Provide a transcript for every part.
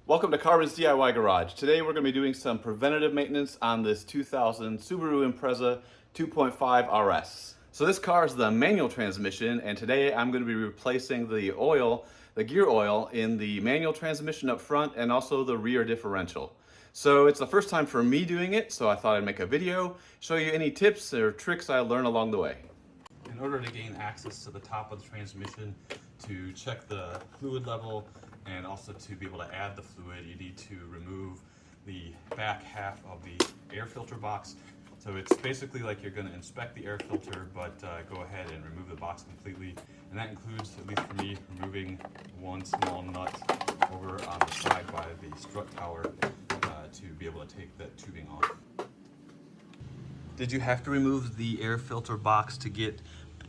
Welcome to Carbon's DIY Garage. Today we're going to be doing some preventative maintenance on this 2000 Subaru Impreza 2.5 RS. So this car is the manual transmission, and today I'm going to be replacing the oil, the gear oil in the manual transmission up front and also the rear differential. So it's the first time for me doing it, so I thought I'd make a video, show you any tips or tricks I learned along the way. In order to gain access to the top of the transmission, to check the fluid level, and also to be able to add the fluid, you need to remove the back half of the air filter box. So it's basically like you're going to inspect the air filter, but go ahead and remove the box completely. And that includes, at least for me, removing one small nut over on the side by the strut tower to be able to take that tubing off. Did you have to remove the air filter box to get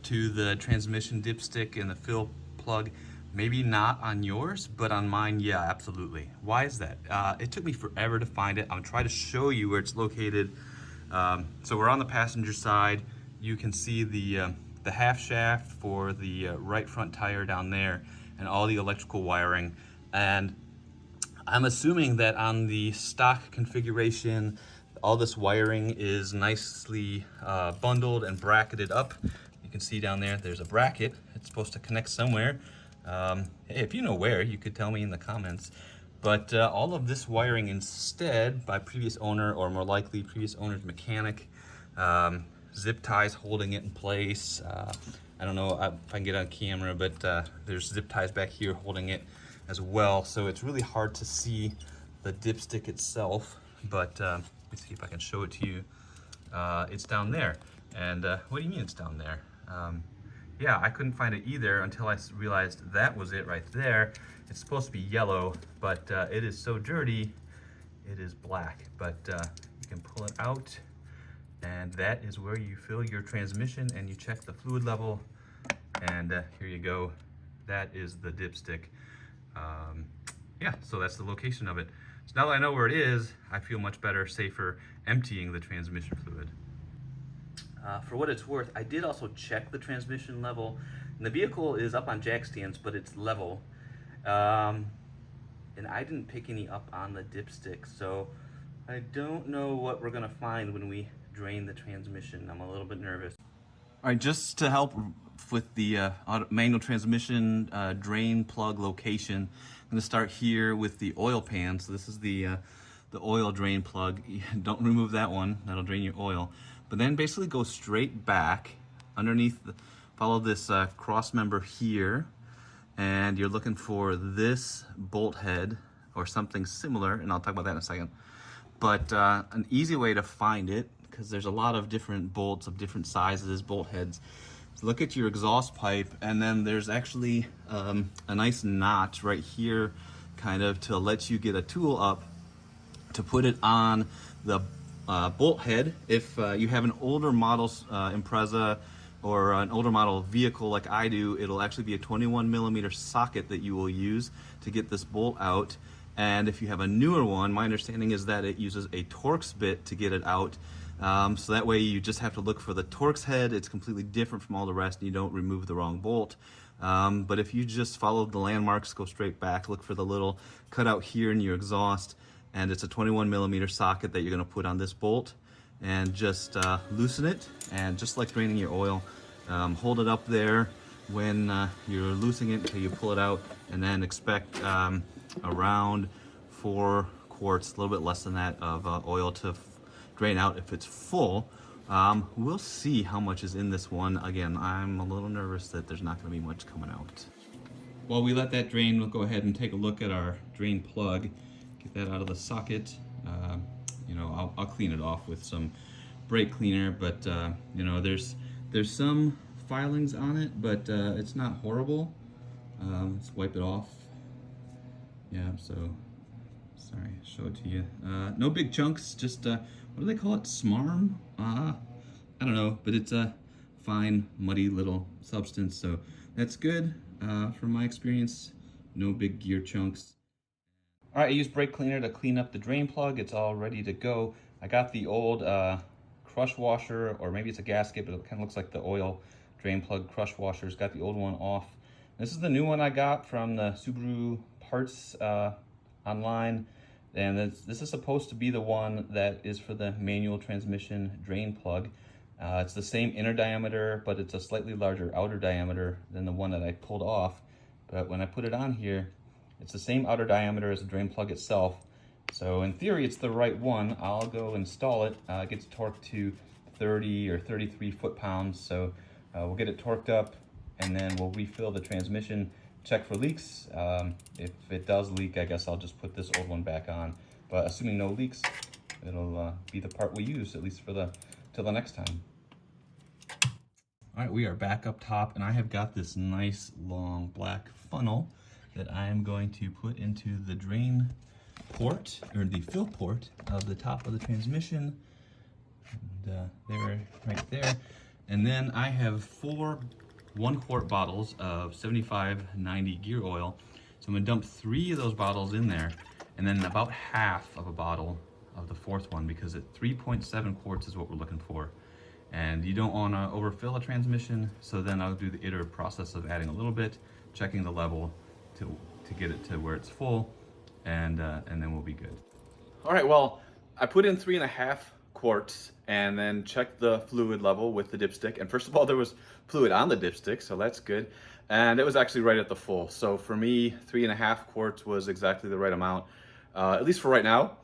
to the transmission dipstick and the fill plug? Maybe not on yours, but on mine, yeah, absolutely. Why is that? It took me forever to find it. I'm trying to show you where it's located. So we're on the passenger side. You can see the half shaft for the right front tire down there and all the electrical wiring. And I'm assuming that on the stock configuration, all this wiring is nicely bundled and bracketed up. You can see down there, there's a bracket. It's supposed to connect somewhere. Hey, if you know where, you could tell me in the comments. But all of this wiring instead, by previous owner, or more likely previous owner's mechanic, zip ties holding it in place. I don't know if I can get on camera, but there's zip ties back here holding it as well. So it's really hard to see the dipstick itself, but let me see if I can show it to you. It's down there. And what do you mean it's down there? Yeah, I couldn't find it either until I realized that was it right there. It's supposed to be yellow, but it is so dirty, it is black. But you can pull it out, and that is where you fill your transmission and you check the fluid level. And here you go. That is the dipstick. Yeah, so that's the location of it. So now that I know where it is, I feel much better, safer emptying the transmission fluid. For what it's worth, I did also check the transmission level. And the vehicle is up on jack stands, but it's level. And I didn't pick any up on the dipstick, so I don't know what we're gonna find when we drain the transmission. I'm a little bit nervous. All right, just to help with the manual transmission drain plug location, I'm gonna start here with the oil pan. So this is the oil drain plug. Don't remove that one, that'll drain your oil. But then basically go straight back underneath, follow this cross member here, and you're looking for this bolt head or something similar, and I'll talk about that in a second. But an easy way to find it, because there's a lot of different bolts of different sizes, bolt heads, is look at your exhaust pipe, and then there's actually a nice notch right here, kind of to let you get a tool up to put it on the bolt head. If you have an older model Impreza or an older model vehicle like I do, it'll actually be a 21mm socket that you will use to get this bolt out. And if you have a newer one, my understanding is that it uses a Torx bit to get it out. So that way you just have to look for the Torx head. It's completely different from all the rest, and you don't remove the wrong bolt. But if you just follow the landmarks, go straight back, look for the little cutout here in your exhaust, and it's a 21mm socket that you're going to put on this bolt, and just loosen it, and just like draining your oil, hold it up there when you're loosening it until you pull it out, and then expect around 4 quarts, a little bit less than that, of oil to drain out. If it's full, we'll see how much is in this one. Again, I'm a little nervous that there's not going to be much coming out. While we let that drain, we'll go ahead and take a look at our drain plug. Get that out of the socket. You know, I'll clean it off with some brake cleaner, but you know, there's some filings on it, but it's not horrible. Let's wipe it off. Yeah, so sorry, show it to you. No big chunks, just what do they call it? Smarm? I don't know, but it's a fine, muddy little substance, so that's good. From my experience, no big gear chunks. All right, I used brake cleaner to clean up the drain plug. It's all ready to go. I got the old crush washer, or maybe it's a gasket, but it kind of looks like the oil drain plug crush washers. Got the old one off. This is the new one I got from the Subaru parts online, and this is supposed to be the one that is for the manual transmission drain plug. It's the same inner diameter, but it's a slightly larger outer diameter than the one that I pulled off. But when I put it on here, it's the same outer diameter as the drain plug itself. So in theory, it's the right one. I'll go install it. It gets torqued to 30 or 33 foot-pounds. So we'll get it torqued up, and then we'll refill the transmission, check for leaks. If it does leak, I guess I'll just put this old one back on. But assuming no leaks, it'll be the part we use, at least for till the next time. All right, we are back up top, and I have got this nice long black funnel that I am going to put into the drain port, or the fill port of the top of the transmission. And there, right there. And then I have 4 1-quart bottles of 75/90 gear oil. So I'm gonna dump 3 of those bottles in there, and then about half of a bottle of the 4th one, because at 3.7 quarts is what we're looking for. And you don't wanna overfill a transmission, so then I'll do the iterative process of adding a little bit, checking the level to get it to where it's full, and then we'll be good. All right, well, I put in 3.5 quarts and then checked the fluid level with the dipstick. And first of all, there was fluid on the dipstick, so that's good. And it was actually right at the full. So for me, 3.5 quarts was exactly the right amount, at least for right now.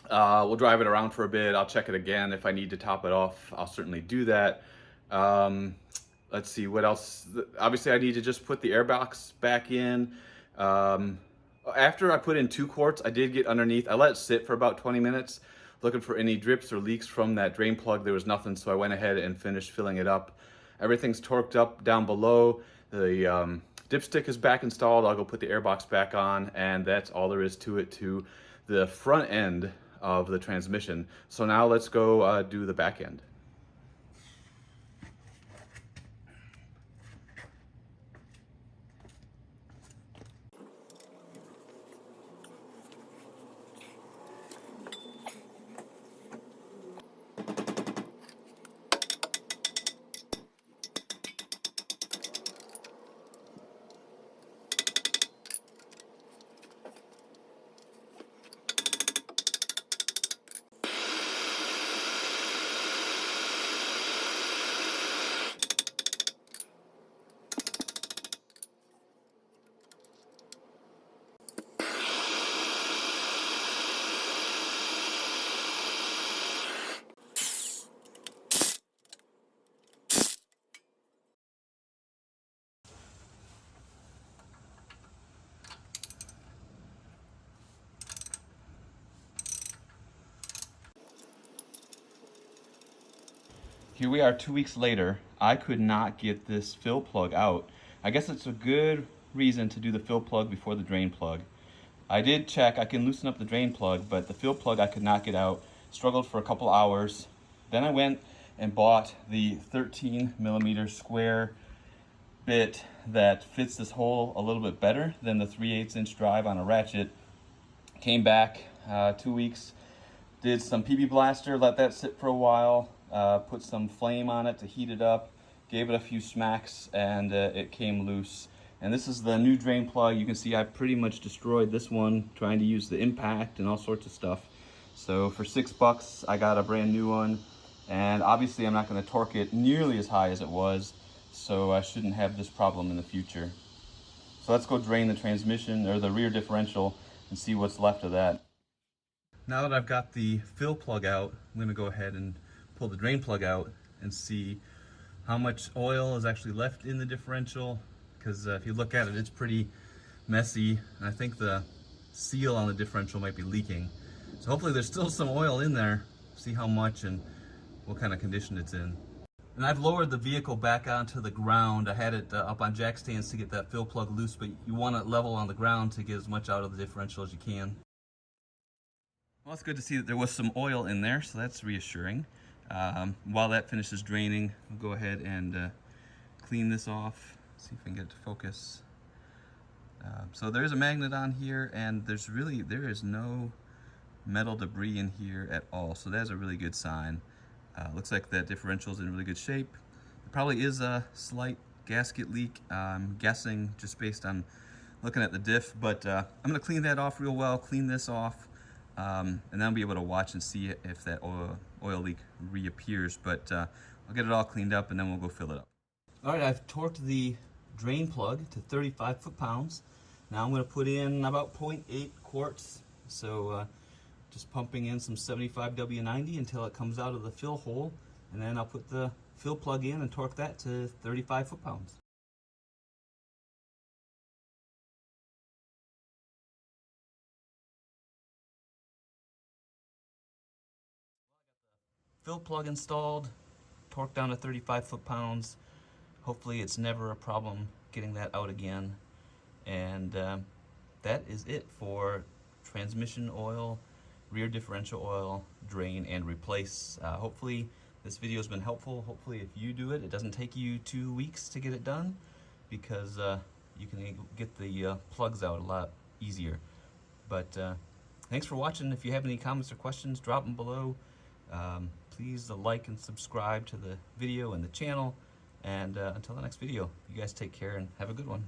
We'll drive it around for a bit. I'll check it again. If I need to top it off, I'll certainly do that. Let's see, what else? Obviously, I need to just put the air box back in. After I put in 2 quarts, I did get underneath. I let it sit for about 20 minutes, looking for any drips or leaks from that drain plug. There was nothing, so I went ahead and finished filling it up. Everything's torqued up down below. The dipstick is back installed. I'll go put the air box back on, and that's all there is to it, to the front end of the transmission. So now let's go do the back end. Here we are 2 weeks later. I could not get this fill plug out. I guess it's a good reason to do the fill plug before the drain plug. I did check, I can loosen up the drain plug, but the fill plug I could not get out. Struggled for a couple hours. Then I went and bought the 13mm square bit that fits this hole a little bit better than the 3/8 inch drive on a ratchet. Came back 2 weeks, did some PB blaster, let that sit for a while, put some flame on it to heat it up, gave it a few smacks, and it came loose. And this is the new drain plug. You can see I pretty much destroyed this one trying to use the impact and all sorts of stuff. So for $6, I got a brand new one. And obviously I'm not going to torque it nearly as high as it was, so I shouldn't have this problem in the future. So let's go drain the transmission, or the rear differential, and see what's left of that. Now that I've got the fill plug out, I'm going to go ahead and pull the drain plug out and see how much oil is actually left in the differential, because if you look at it, it's pretty messy, and I think the seal on the differential might be leaking. So hopefully there's still some oil in there. See how much and what kind of condition it's in. And I've lowered the vehicle back onto the ground. I had it up on jack stands to get that fill plug loose, but you want it level on the ground to get as much out of the differential as you can. Well, it's good to see that there was some oil in there, so that's reassuring. While that finishes draining, I'll go ahead and clean this off. See if I can get it to focus. So there is a magnet on here, and there is no metal debris in here at all. So that's a really good sign. Looks like that differential is in really good shape. There probably is a slight gasket leak. I'm guessing, just based on looking at the diff, but I'm gonna clean that off real well, clean this off, and then I'll be able to watch and see if that oil leak reappears. But I'll get it all cleaned up and then we'll go fill it up. All right, I've torqued the drain plug to 35 foot-pounds. Now I'm gonna put in about 0.8 quarts. So just pumping in some 75 W90 until it comes out of the fill hole, and then I'll put the fill plug in and torque that to 35 foot-pounds. Fill plug installed, torque down to 35 foot-pounds. Hopefully it's never a problem getting that out again. And that is it for transmission oil, rear differential oil, drain, and replace. Hopefully this video has been helpful. Hopefully if you do it, it doesn't take you 2 weeks to get it done, because you can get the plugs out a lot easier. But thanks for watching. If you have any comments or questions, drop them below. Please like and subscribe to the video and the channel. And until the next video, you guys take care and have a good one.